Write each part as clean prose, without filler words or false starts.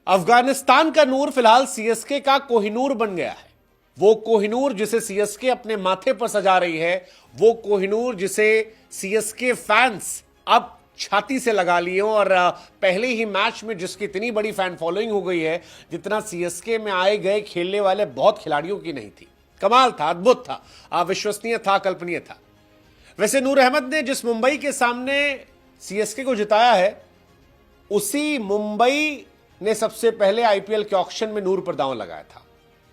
अफगानिस्तान का नूर फिलहाल सीएसके का कोहिनूर बन गया है। वो कोहिनूर जिसे सीएसके अपने माथे पर सजा रही है, वो कोहिनूर जिसे सीएसके फैंस अब छाती से लगा लिए और पहले ही मैच में जिसकी इतनी बड़ी फैन फॉलोइंग हो गई है, जितना सीएसके में आए गए खेलने वाले बहुत खिलाड़ियों की नहीं थी। कमाल था, अद्भुत था, अविश्वसनीय था, कल्पनीय था। वैसे नूर अहमद ने जिस मुंबई के सामने सीएसके को जिताया है, उसी मुंबई ने सबसे पहले आईपीएल के ऑक्शन में नूर पर दांव लगाया था।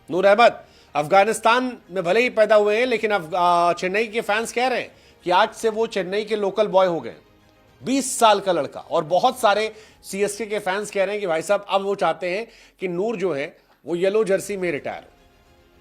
नूर अहमद अफगानिस्तान में भले ही पैदा हुए हैं, लेकिन चेन्नई के फैंस कह रहे हैं कि आज से वो चेन्नई के लोकल बॉय हो गए। 20 साल का लड़का। और बहुत सारे सीएसके के फैंस कह रहे हैं कि भाई साहब अब वो चाहते हैं कि नूर जो है वो येलो जर्सी में रिटायर हो,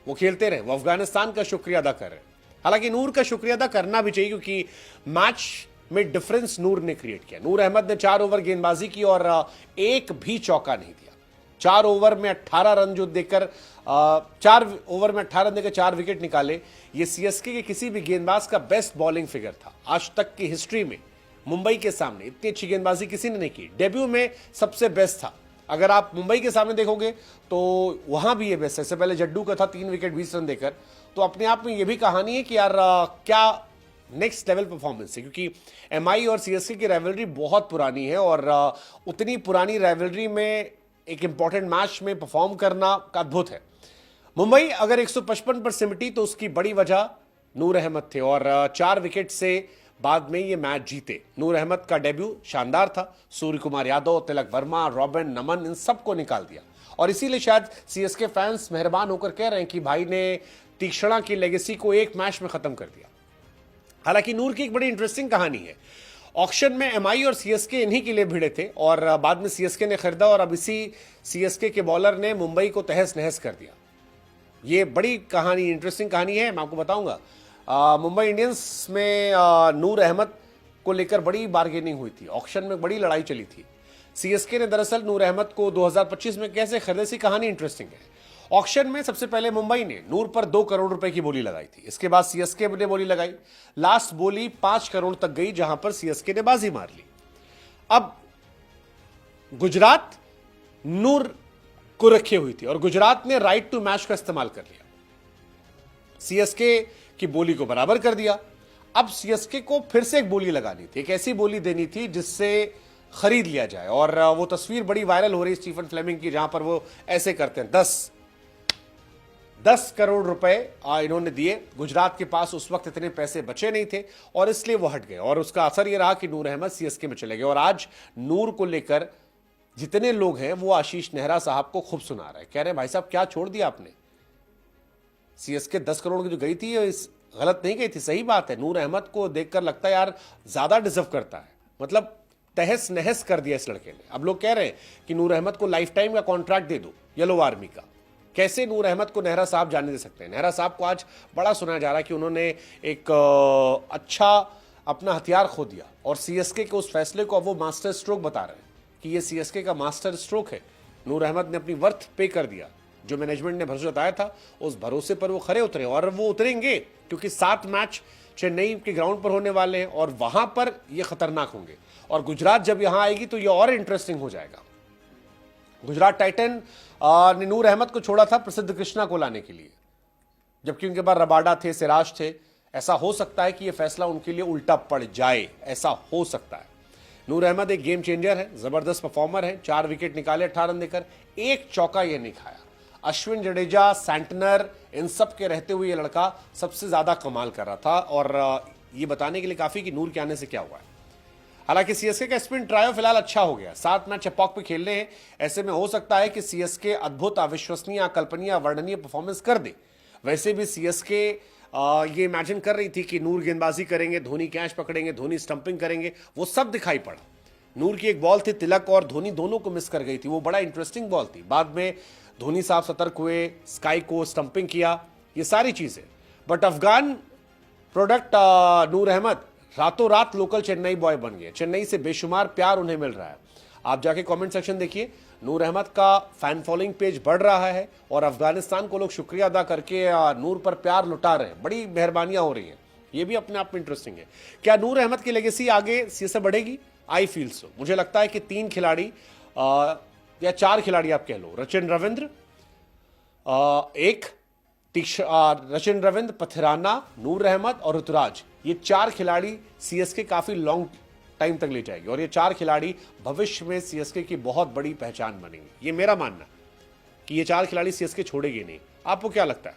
वो खेलते रहे, वो अफगानिस्तान का शुक्रिया अदा कर रहे हैं। हालांकि नूर का शुक्रिया अदा करना भी चाहिए, क्योंकि मैच में डिफरेंस नूर ने क्रिएट किया। नूर अहमद ने 4 ओवर गेंदबाजी की और एक भी चौका नहीं दिया। 4 ओवर में 18 रन जो देकर 4 ओवर में 18 रन देकर 4 विकेट निकाले। ये सीएसके के किसी भी गेंदबाज का बेस्ट बॉलिंग फिगर था आज तक की हिस्ट्री में। मुंबई के सामने इतनी अच्छी गेंदबाजी किसी ने नहीं की। डेब्यू में सबसे बेस्ट था। अगर आप मुंबई के सामने देखोगे तो वहां भी ये बेस्ट है। इससे पहले जड्डू का था 3 विकेट 20 रन देकर। तो अपने आप में ये भी कहानी है कि यार क्या नेक्स्ट लेवल परफॉर्मेंस है, क्योंकि एमआई और सीएसके की राइवलरी बहुत पुरानी है और उतनी पुरानी राइवलरी में एक इंपॉर्टेंट मैच में परफॉर्म करना का अद्भुत है। मुंबई अगर 155 पर सिमटी तो उसकी बड़ी वजह नूर अहमद थे और 4 विकेट से बाद में ये मैच जीते। नूर अहमद का डेब्यू शानदार था। सूर्य कुमार यादव, तिलक वर्मा, रॉबिन, नमन, इन सबको निकाल दिया और इसीलिए शायद सीएसके फैंस मेहरबान होकर कह रहे हैं कि भाई ने तीक्ष्णा की लेगेसी को एक मैच में खत्म कर दिया। हालांकि नूर की एक बड़ी इंटरेस्टिंग कहानी है। ऑक्शन में एमआई और सीएसके इन्हीं के लिए भिड़े थे और बाद में सीएसके ने खरीदा और अब इसी सीएसके के बॉलर ने मुंबई को तहस नहस कर दिया। ये बड़ी कहानी, इंटरेस्टिंग कहानी है, मैं आपको बताऊंगा। मुंबई इंडियंस में नूर अहमद को लेकर बड़ी बार्गेनिंग हुई थी, ऑक्शन में बड़ी लड़ाई चली थी। सीएसके ने दरअसल नूर अहमद को 2025 में कैसे खरीदे, सी कहानी इंटरेस्टिंग है। ऑक्शन में सबसे पहले मुंबई ने नूर पर 2 करोड़ रुपए की बोली लगाई थी। इसके बाद सीएसके ने बोली लगाई। लास्ट बोली 5 करोड़ तक गई, जहां पर सीएसके ने बाजी मार ली। अब गुजरात नूर को रखी हुई थी और गुजरात ने राइट टू मैच का इस्तेमाल कर लिया। सीएसके की बोली को बराबर कर दिया। अब सीएसके को फिर से एक बोली लगानी थी, एक ऐसी बोली देनी थी जिससे खरीद लिया जाए। और वो तस्वीर बड़ी वायरल हो रही है स्टीफन फ्लेमिंग की, जहां पर वो ऐसे करते हैं। 10 करोड़ रुपए इन्होंने दिए। गुजरात के पास उस वक्त इतने पैसे बचे नहीं थे और इसलिए वो हट गए और उसका असर यह रहा कि नूर अहमद सीएसके में चले गए। और आज नूर को लेकर जितने लोग हैं वो आशीष नेहरा साहब को खूब सुना रहे हैं, कह रहे हैं भाई साहब क्या छोड़ दिया आपने। सीएसके 10 करोड़ की जो गई थी इस गलत नहीं गई थी, सही बात है। नूर अहमद को देखकर लगता है यार ज्यादा डिजर्व करता है, मतलब तहस नहस कर दिया इस लड़के ने। अब लोग कह रहे हैं कि नूर अहमद को लाइफ टाइम का कॉन्ट्रैक्ट दे दो येलो आर्मी का। कैसे नूर अहमद को नेहरा साहब जाने दे सकते हैं। नेहरा साहब को आज बड़ा सुनाया जा रहा है कि उन्होंने एक अच्छा अपना हथियार खो दिया और सीएसके के उस फैसले को अब वो मास्टर स्ट्रोक बता रहे हैं कि ये सीएसके का मास्टर स्ट्रोक है। नूर अहमद ने अपनी वर्थ पे कर दिया। जो मैनेजमेंट ने भरोसा जताया था उस भरोसे पर वो खरे उतरे और वो उतरेंगे, क्योंकि 7 मैच चेन्नई के ग्राउंड पर होने वाले हैं और वहां पर ये खतरनाक होंगे। और गुजरात जब यहां आएगी तो ये और इंटरेस्टिंग हो जाएगा। गुजरात टाइटन ने नूर अहमद को छोड़ा था प्रसिद्ध कृष्णा को लाने के लिए, जबकि उनके बाद रबाडा थे, सिराज थे। ऐसा हो सकता है कि यह फैसला उनके लिए उल्टा पड़ जाए, ऐसा हो सकता है। नूर अहमद एक गेम चेंजर है, जबरदस्त परफॉर्मर है। 4 विकेट निकाले 18 रन देकर, एक चौका यह नहीं खाया। अश्विन, जडेजा, सैंटनर, इन सब के रहते हुए यह लड़का सबसे ज्यादा कमाल कर रहा था और यह बताने के लिए काफी कि नूर के आने से क्या हुआ है। हालांकि सीएसके का स्पिन ट्रायो फिलहाल अच्छा हो गया। 7 मैच चपॉक पे खेलने हैं, ऐसे में हो सकता है कि सीएसके अद्भुत, अविश्वसनीय, अकल्पनीय, अवर्णनीय परफॉर्मेंस कर दे। वैसे भी सीएसके ये इमेजिन कर रही थी कि नूर गेंदबाजी करेंगे, धोनी कैच पकड़ेंगे, धोनी स्टंपिंग करेंगे, वो सब दिखाई पड़ा। नूर की एक बॉल थी, तिलक और धोनी दोनों को मिस कर गई थी, वो बड़ा इंटरेस्टिंग बॉल थी। बाद में धोनी साहब सतर्क हुए, स्काई को स्टंपिंग किया, ये सारी चीजें। बट अफगान प्रोडक्ट नूर अहमद रातों रात लोकल चेन्नई बॉय बन गए। चेन्नई से बेशुमार प्यार उन्हें मिल रहा है। आप जाके कमेंट सेक्शन देखिए, नूर अहमद का फैन फॉलोइंग पेज बढ़ रहा है और अफगानिस्तान को लोग शुक्रिया अदा करके नूर पर प्यार लुटा रहे हैं। बड़ी मेहरबानियां हो रही हैं, ये भी अपने आप में इंटरेस्टिंग है। क्या नूर अहमद की लेगेसी आगे से बढ़ेगी? I feel so. मुझे लगता है कि 3 खिलाड़ी या 4 खिलाड़ी आप कह लो, रचिन रविंद्र, रचिन रविंद्र, पथिराना, नूर अहमद और ऋतुराज, ये 4 खिलाड़ी सीएसके काफी लॉन्ग टाइम तक ले जाएगी और ये 4 खिलाड़ी भविष्य में सीएसके की बहुत बड़ी पहचान बनेंगे। ये मेरा मानना है कि ये 4 खिलाड़ी सीएसके छोड़ेगी नहीं। आपको क्या लगता है?